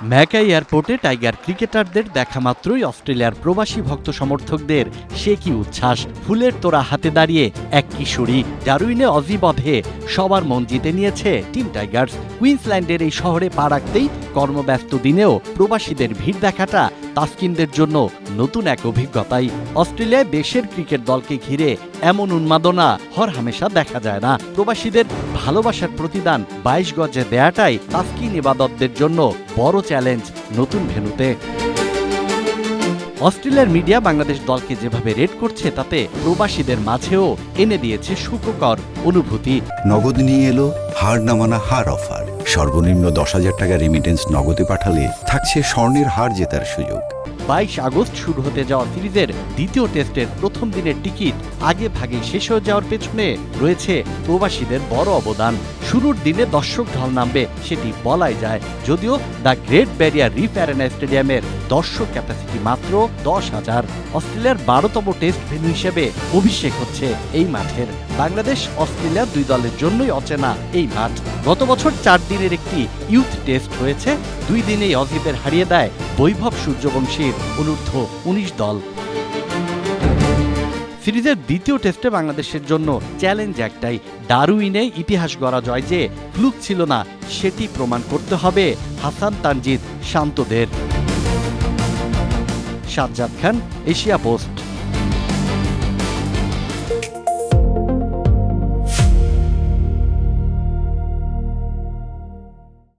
Mackay এয়ারপোর্টে tiger ক্রিকেটারদের দেখা মাত্রই অস্ট্রেলিয়ার প্রবাসী ভক্ত সমর্থকদের সে কি উচ্ছ্বাস। ফুলের তোড়া হাতে দাঁড়িয়ে এক কিশোরী ডারউইনে অজি বধে সবার মন জিতে নিয়েছে টিম টাইগার্স। কুইন্সল্যান্ডের এই শহরে পা রাখতেই কর্মব্যস্ত দিনেও প্রবাসীদের ভিড় দেখাটা তাসকিনদের জন্য নতুন এক অভিজ্ঞতাই। অস্ট্রেলিয়ায় দেশের ক্রিকেট দলকে ঘিরে এমন উন্মাদনা হরহামেশা দেখা যায় না। প্রবাসীদের ভালোবাসার প্রতিদান 22 গজে দেয়াটাই তাসকিন ইবাদতদের জন্য বড় চ্যালেঞ্জ নতুন ভেন্যুতে। অস্ট্রেলিয়ার মিডিয়া বাংলাদেশ দলকে যেভাবে রেট করছে তাতে প্রবাসীদের মাঝেও এনে দিয়েছে সুখকর অনুভূতি। নগদ নিয়ে এলো হার না মানা হার অফার। সর্বনিম্ন 10,000 টাকা রেমিটেন্স নগদে পাঠালে থাকছে স্বর্ণের হার জেতার সুযোগ। 22 আগস্ট শুরু হতে যাওয়া সিরিজের দ্বিতীয় টেস্টের প্রথম দিনের টিকিট আগে ভাগে শেষ হয়ে যাওয়ার পেছনে রয়েছে প্রবাসীদের বড় অবদান। শুরুর দিনে দর্শক ঢল নামবে সেটি বলাই যায়, যদিও the great barrier reef arena স্টেডিয়ামের দর্শক ক্যাপাসিটি মাত্র 10,000। অস্ট্রেলিয়ার 12তম টেস্ট ভেন্যু হিসেবে অভিষেক হচ্ছে এই মাঠের। বাংলাদেশ অস্ট্রেলিয়া দুই দলের জন্যই অচেনা এই মাঠ। গত বছর 4 দিনের একটি ইউথ টেস্ট হয়েছে, 2 দিনেই অজিদের হারিয়ে দেয় বৈভব সূর্যবংশীর অনূর্ধ্ব 19 দল। সিরিজের দ্বিতীয় টেস্টে বাংলাদেশের জন্য চ্যালেঞ্জ একটাই, ডারউইনে ইতিহাস গড়া জয় যে ফ্লুক ছিল না সেটি প্রমাণ করতে হবে হাসান তানজিদ শান্তদের। সাজ্জাদ খান, এশিয়া পোস্ট।